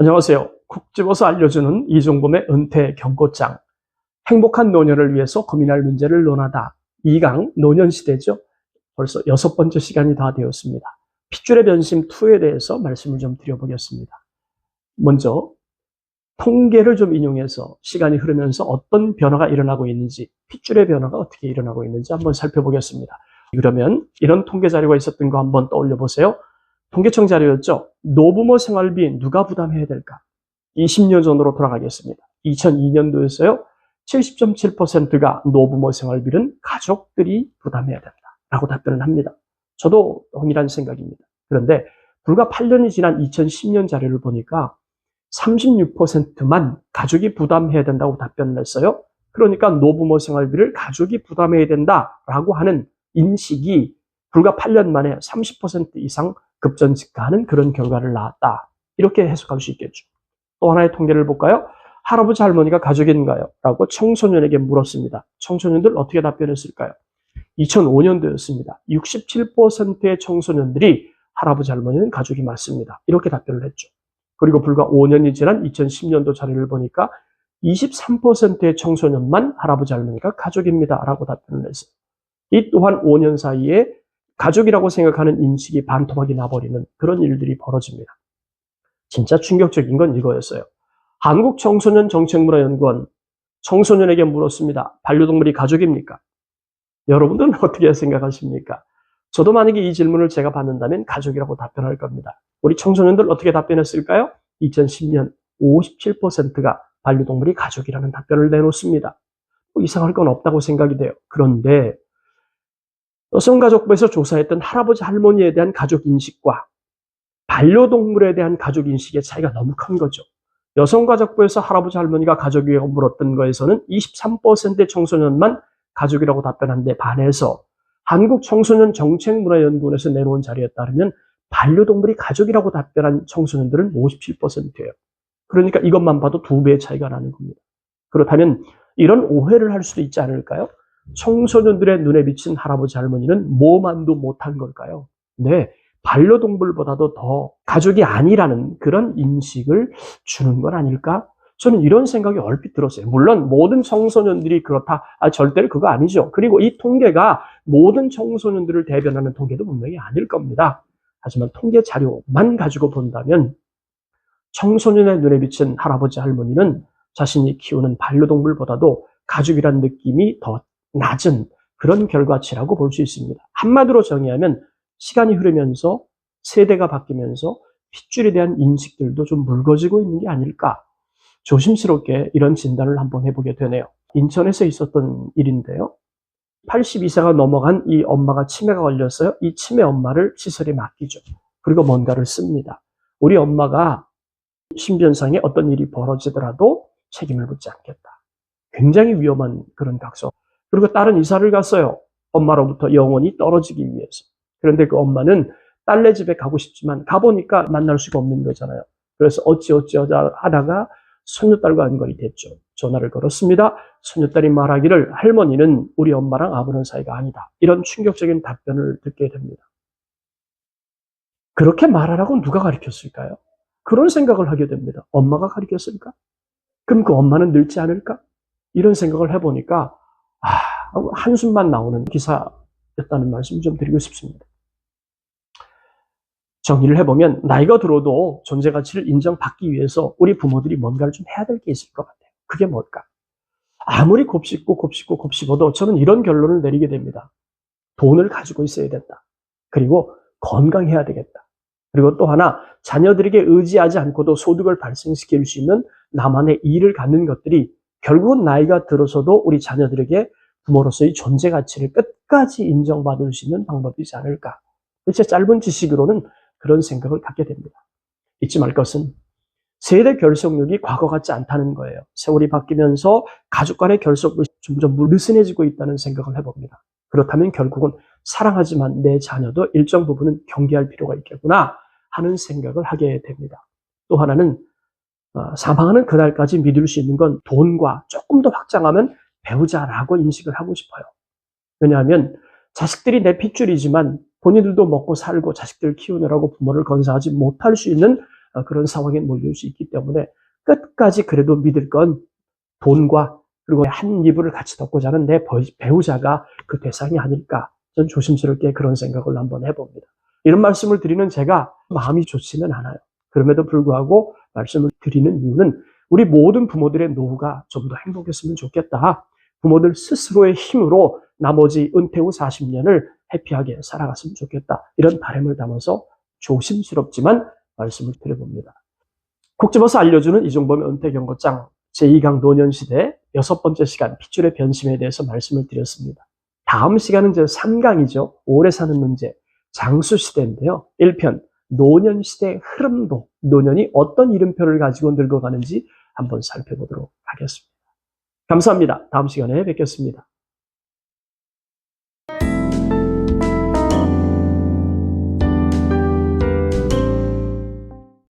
안녕하세요. 콕 집어서 알려주는 이종범의 은퇴 경고장. 행복한 노년을 위해서 고민할 문제를 논하다. 2강 노년시대죠. 벌써 6번째 시간이 다 되었습니다. 핏줄의 변심 2에 대해서 말씀을 좀 드려보겠습니다. 먼저 통계를 좀 인용해서 시간이 흐르면서 어떤 변화가 일어나고 있는지, 핏줄의 변화가 어떻게 일어나고 있는지 한번 살펴보겠습니다. 그러면 이런 통계 자료가 있었던 거 한번 떠올려 보세요. 통계청 자료였죠. 노부모 생활비 누가 부담해야 될까? 20년 전으로 돌아가겠습니다. 2002년도에서요. 70.7%가 노부모 생활비는 가족들이 부담해야 된다라고 답변을 합니다. 저도 동일한 생각입니다. 그런데 불과 8년이 지난 2010년 자료를 보니까 36%만 가족이 부담해야 된다고 답변을 했어요. 그러니까 노부모 생활비를 가족이 부담해야 된다라고 하는 인식이 불과 8년 만에 30% 이상 급전 직가하는 그런 결과를 낳았다. 이렇게 해석할 수 있겠죠. 또 하나의 통계를 볼까요? 할아버지 할머니가 가족인가요? 라고 청소년에게 물었습니다. 청소년들 어떻게 답변했을까요? 2005년도였습니다. 67%의 청소년들이 할아버지 할머니는 가족이 맞습니다. 이렇게 답변을 했죠. 그리고 불과 5년이 지난 2010년도 자료를 보니까 23%의 청소년만 할아버지 할머니가 가족입니다. 라고 답변을 했어요. 이 또한 5년 사이에 가족이라고 생각하는 인식이 반토막이 나버리는 그런 일들이 벌어집니다. 진짜 충격적인 건 이거였어요. 한국청소년정책문화연구원 청소년에게 물었습니다. 반려동물이 가족입니까? 여러분들은 어떻게 생각하십니까? 저도 만약에 이 질문을 제가 받는다면 가족이라고 답변할 겁니다. 우리 청소년들 어떻게 답변했을까요? 2010년 57%가 반려동물이 가족이라는 답변을 내놓습니다. 뭐 이상할 건 없다고 생각이 돼요. 그런데 여성가족부에서 조사했던 할아버지 할머니에 대한 가족인식과 반려동물에 대한 가족인식의 차이가 너무 큰 거죠. 여성가족부에서 할아버지 할머니가 가족이라고 물었던 거에서는 23%의 청소년만 가족이라고 답변한데 반해서 한국청소년정책문화연구원에서 내놓은 자료에 따르면 반려동물이 가족이라고 답변한 청소년들은 57%예요. 그러니까 이것만 봐도 2배의 차이가 나는 겁니다. 그렇다면 이런 오해를 할 수도 있지 않을까요? 청소년들의 눈에 비친 할아버지 할머니는 뭐만도 못한 걸까요? 네, 반려동물보다도 더 가족이 아니라는 그런 인식을 주는 건 아닐까? 저는 이런 생각이 얼핏 들었어요. 물론 모든 청소년들이 그렇다. 절대로 그거 아니죠. 그리고 이 통계가 모든 청소년들을 대변하는 통계도 분명히 아닐 겁니다. 하지만 통계 자료만 가지고 본다면 청소년의 눈에 비친 할아버지 할머니는 자신이 키우는 반려동물보다도 가족이란 느낌이 더 낮은 그런 결과치라고 볼 수 있습니다. 한마디로 정의하면 시간이 흐르면서 세대가 바뀌면서 핏줄에 대한 인식들도 좀 묽어지고 있는 게 아닐까. 조심스럽게 이런 진단을 한번 해보게 되네요. 인천에서 있었던 일인데요. 82세가 넘어간 이 엄마가 치매가 걸렸어요. 이 치매 엄마를 시설에 맡기죠. 그리고 뭔가를 씁니다. 우리 엄마가 신변상에 어떤 일이 벌어지더라도 책임을 묻지 않겠다. 굉장히 위험한 그런 각서. 그리고 딸은 이사를 갔어요. 엄마로부터 영원히 떨어지기 위해서. 그런데 그 엄마는 딸네 집에 가고 싶지만 가보니까 만날 수가 없는 거잖아요. 그래서 어찌어찌하다 하다가 손녀딸과 연결이 됐죠. 전화를 걸었습니다. 손녀딸이 말하기를 할머니는 우리 엄마랑 아무런 사이가 아니다. 이런 충격적인 답변을 듣게 됩니다. 그렇게 말하라고 누가 가르쳤을까요? 그런 생각을 하게 됩니다. 엄마가 가르쳤을까? 그럼 그 엄마는 늙지 않을까? 이런 생각을 해보니까 한숨만 나오는 기사였다는 말씀 좀 드리고 싶습니다. 정리를 해보면 나이가 들어도 존재 가치를 인정받기 위해서 우리 부모들이 뭔가를 좀 해야 될 게 있을 것 같아요. 그게 뭘까? 아무리 곱씹어도 저는 이런 결론을 내리게 됩니다. 돈을 가지고 있어야 된다. 그리고 건강해야 되겠다. 그리고 또 하나, 자녀들에게 의지하지 않고도 소득을 발생시킬 수 있는 나만의 일을 갖는 것들이 결국은 나이가 들어서도 우리 자녀들에게 부모로서의 존재 가치를 끝까지 인정받을 수 있는 방법이지 않을까. 제 짧은 지식으로는 그런 생각을 갖게 됩니다. 잊지 말 것은 세대 결속력이 과거 같지 않다는 거예요. 세월이 바뀌면서 가족 간의 결속력이 점점 느슨해지고 있다는 생각을 해봅니다. 그렇다면 결국은 사랑하지만 내 자녀도 일정 부분은 경계할 필요가 있겠구나 하는 생각을 하게 됩니다. 또 하나는 사망하는 그날까지 믿을 수 있는 건 돈과 조금 더 확장하면 배우자라고 인식을 하고 싶어요. 왜냐하면 자식들이 내 핏줄이지만 본인들도 먹고 살고 자식들 키우느라고 부모를 건사하지 못할 수 있는 그런 상황에 몰릴 수 있기 때문에 끝까지 그래도 믿을 건 돈과 그리고 한 이불을 같이 덮고 자는 내 배우자가 그 대상이 아닐까. 전 조심스럽게 그런 생각을 한번 해봅니다. 이런 말씀을 드리는 제가 마음이 좋지는 않아요. 그럼에도 불구하고 말씀을 드리는 이유는 우리 모든 부모들의 노후가 좀 더 행복했으면 좋겠다. 부모들 스스로의 힘으로 나머지 은퇴 후 40년을 해피하게 살아갔으면 좋겠다. 이런 바람을 담아서 조심스럽지만 말씀을 드려봅니다. 콕 집어서 알려주는 이종범의 은퇴경고장 제2강 노년시대 6번째 시간 핏줄의 변심에 대해서 말씀을 드렸습니다. 다음 시간은 제 3강이죠. 오래 사는 문제 장수시대인데요. 1편 노년시대의 흐름도 노년이 어떤 이름표를 가지고 늙어가는지 한번 살펴보도록 하겠습니다. 감사합니다. 다음 시간에 뵙겠습니다.